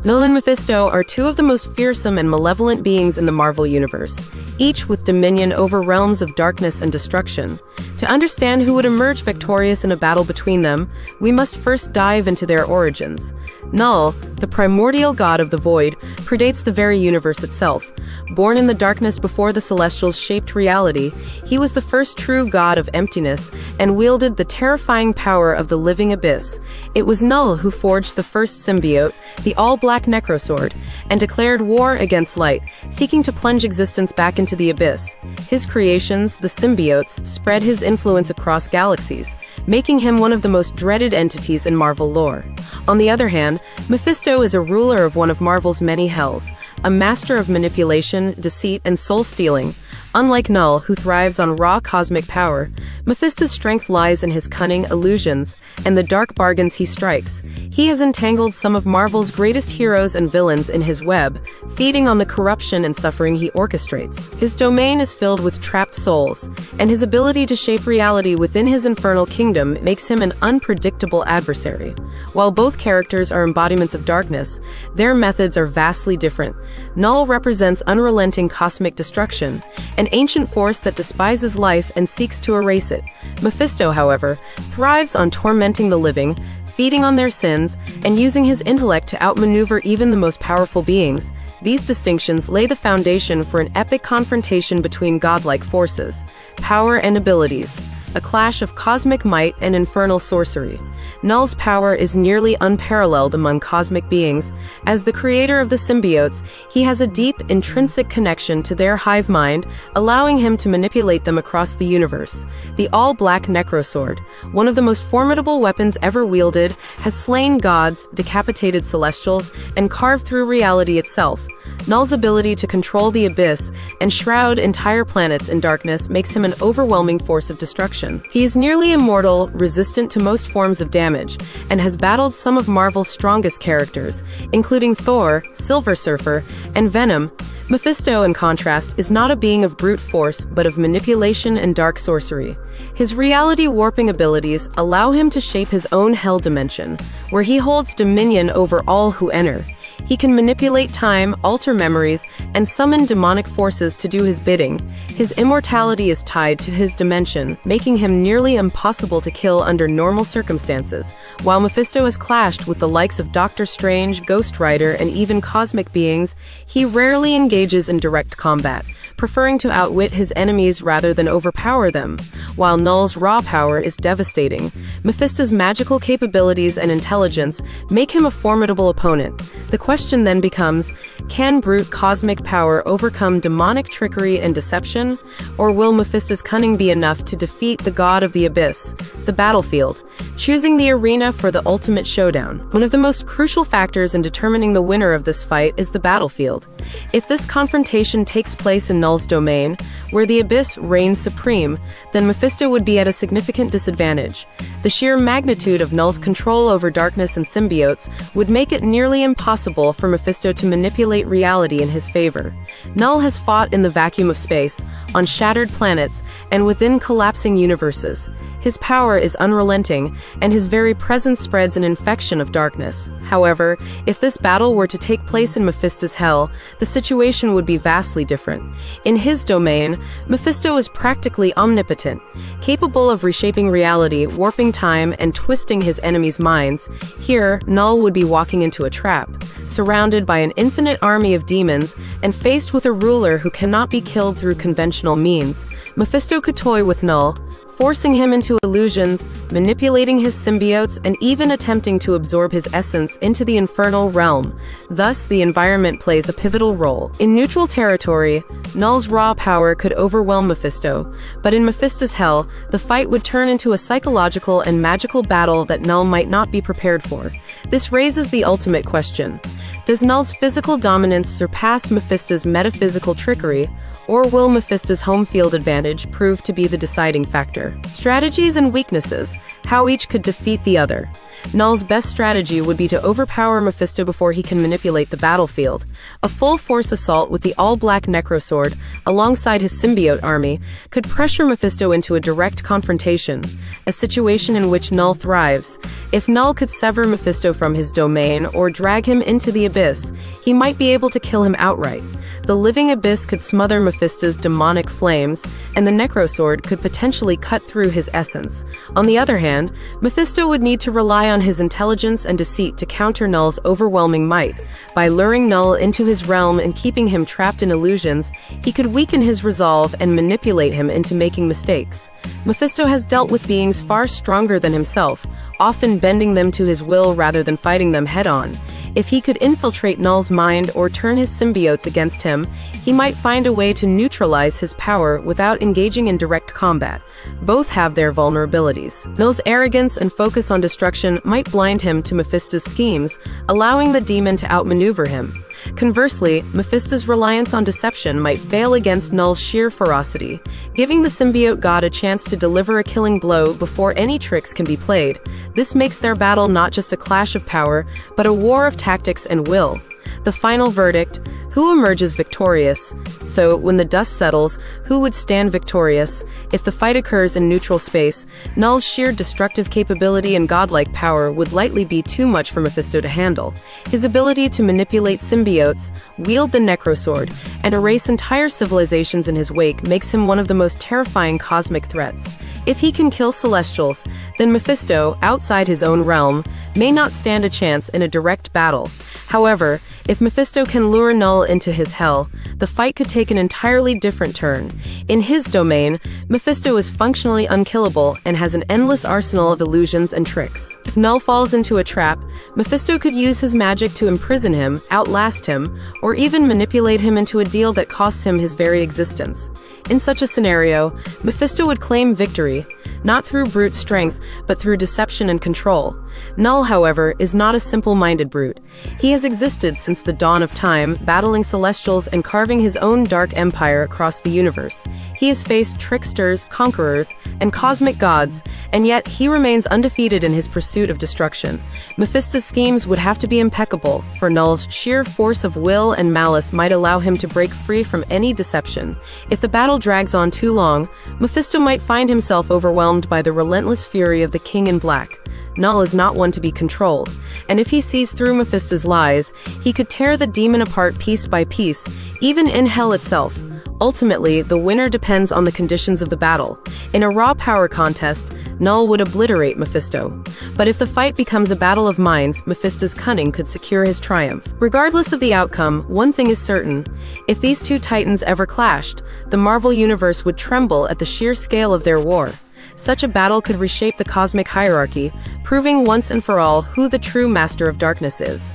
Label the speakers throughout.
Speaker 1: Knull and Mephisto are two of the most fearsome and malevolent beings in the Marvel Universe, each with dominion over realms of darkness and destruction. To understand who would emerge victorious in a battle between them, we must first dive into their origins. Knull, the primordial god of the void, predates the very universe itself. Born in the darkness before the Celestials shaped reality, he was the first true god of emptiness and wielded the terrifying power of the living abyss. It was Knull who forged the first symbiote, the all-black Necrosword, and declared war against light, seeking to plunge existence back into the abyss. His creations, the symbiotes, spread his influence across galaxies, making him one of the most dreaded entities in Marvel lore. On the other hand, Mephisto is a ruler of one of Marvel's many hells, a master of manipulation, deceit, and soul-stealing. Unlike Knull, who thrives on raw cosmic power, Mephisto's strength lies in his cunning, illusions, and the dark bargains he strikes. He has entangled some of Marvel's greatest heroes and villains in his web, feeding on the corruption and suffering he orchestrates. His domain is filled with trapped souls, and his ability to shape reality within his infernal kingdom makes him an unpredictable adversary. While both characters are embodiments of darkness, their methods are vastly different. Knull represents unrelenting cosmic destruction, an ancient force that despises life and seeks to erase it. Mephisto, however, thrives on tormenting the living, feeding on their sins, and using his intellect to outmaneuver even the most powerful beings. These distinctions lay the foundation for an epic confrontation between godlike forces, power and abilities, a clash of cosmic might and infernal sorcery. Knull's power is nearly unparalleled among cosmic beings. As the creator of the symbiotes, he has a deep, intrinsic connection to their hive mind, allowing him to manipulate them across the universe. The all-black Necrosword, one of the most formidable weapons ever wielded, has slain gods, decapitated celestials, and carved through reality itself. Knull's ability to control the abyss and shroud entire planets in darkness makes him an overwhelming force of destruction. He is nearly immortal, resistant to most forms of damage, and has battled some of Marvel's strongest characters, including Thor, Silver Surfer, and Venom. Mephisto, in contrast, is not a being of brute force, but of manipulation and dark sorcery. His reality-warping abilities allow him to shape his own hell dimension, where he holds dominion over all who enter. He can manipulate time, alter memories, and summon demonic forces to do his bidding. His immortality is tied to his dimension, making him nearly impossible to kill under normal circumstances. While Mephisto has clashed with the likes of Doctor Strange, Ghost Rider, and even cosmic beings, he rarely engages in direct combat, preferring to outwit his enemies rather than overpower them. While Knull's raw power is devastating, Mephisto's magical capabilities and intelligence make him a formidable opponent. The question then becomes, can brute cosmic power overcome demonic trickery and deception? Or will Mephisto's cunning be enough to defeat the god of the abyss? The battlefield. Choosing the arena for the ultimate showdown. One of the most crucial factors in determining the winner of this fight is the battlefield. If this confrontation takes place in Knull's domain, where the abyss reigns supreme, then Mephisto would be at a significant disadvantage. The sheer magnitude of Knull's control over darkness and symbiotes would make it nearly impossible for Mephisto to manipulate reality in his favor. Knull has fought in the vacuum of space, on shattered planets, and within collapsing universes. His power is unrelenting, and his very presence spreads an infection of darkness. However, if this battle were to take place in Mephisto's hell, the situation would be vastly different. In his domain, Mephisto is practically omnipotent, capable of reshaping reality, warping time, and twisting his enemies' minds. Here, Knull would be walking into a trap, surrounded by an infinite army of demons, and faced with a ruler who cannot be killed through conventional means. Mephisto could toy with Knull, forcing him into illusions, manipulating his symbiotes, and even attempting to absorb his essence into the infernal realm. Thus, the environment plays a pivotal role. In neutral territory, Knull's raw power could overwhelm Mephisto, but in Mephisto's hell, the fight would turn into a psychological and magical battle that Knull might not be prepared for. This raises the ultimate question. Does Knull's physical dominance surpass Mephisto's metaphysical trickery, or will Mephisto's home field advantage prove to be the deciding factor? Strategies and weaknesses, how each could defeat the other. Knull's best strategy would be to overpower Mephisto before he can manipulate the battlefield. A full-force assault with the all-black Necrosword, alongside his symbiote army, could pressure Mephisto into a direct confrontation, a situation in which Knull thrives. If Knull could sever Mephisto from his domain or drag him into the abyss, he might be able to kill him outright. The living abyss could smother Mephisto's demonic flames, and the Necrosword could potentially cut through his essence. On the other hand, Mephisto would need to rely on his intelligence and deceit to counter Knull's overwhelming might. By luring Knull into his realm and keeping him trapped in illusions, he could weaken his resolve and manipulate him into making mistakes. Mephisto has dealt with beings far stronger than himself, often bending them to his will rather than fighting them head-on. If he could infiltrate Knull's mind or turn his symbiotes against him, he might find a way to neutralize his power without engaging in direct combat. Both have their vulnerabilities. Knull's arrogance and focus on destruction might blind him to Mephisto's schemes, allowing the demon to outmaneuver him. Conversely, Mephisto's reliance on deception might fail against Knull's sheer ferocity, giving the symbiote god a chance to deliver a killing blow before any tricks can be played. This makes their battle not just a clash of power, but a war of tactics and will. The final verdict: who emerges victorious? So, when the dust settles, who would stand victorious? If the fight occurs in neutral space, Knull's sheer destructive capability and godlike power would likely be too much for Mephisto to handle. His ability to manipulate symbiotes, wield the Necrosword, and erase entire civilizations in his wake makes him one of the most terrifying cosmic threats. If he can kill Celestials, then Mephisto, outside his own realm, may not stand a chance in a direct battle. However, if Mephisto can lure Knull into his hell, the fight could take an entirely different turn. In his domain, Mephisto is functionally unkillable and has an endless arsenal of illusions and tricks. If Knull falls into a trap, Mephisto could use his magic to imprison him, outlast him, or even manipulate him into a deal that costs him his very existence. In such a scenario, Mephisto would claim victory, not through brute strength, but through deception and control. Knull, however, is not a simple-minded brute. He has existed since the dawn of time, battling Celestials and carving his own dark empire across the universe. He has faced tricksters, conquerors, and cosmic gods, and yet he remains undefeated in his pursuit of destruction. Mephisto's schemes would have to be impeccable, for Knull's sheer force of will and malice might allow him to break free from any deception. If the battle drags on too long, Mephisto might find himself overwhelmed by the relentless fury of the King in Black. Knull is not one to be controlled, and if he sees through Mephisto's lies, he could tear the demon apart piece by piece, even in hell itself. Ultimately, the winner depends on the conditions of the battle. In a raw power contest, Knull would obliterate Mephisto. But if the fight becomes a battle of minds, Mephisto's cunning could secure his triumph. Regardless of the outcome, one thing is certain: if these two titans ever clashed, the Marvel Universe would tremble at the sheer scale of their war. Such a battle could reshape the cosmic hierarchy, proving once and for all who the true master of darkness is.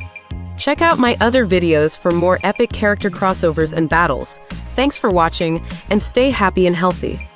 Speaker 1: Check out my other videos for more epic character crossovers and battles. Thanks for watching, and stay happy and healthy.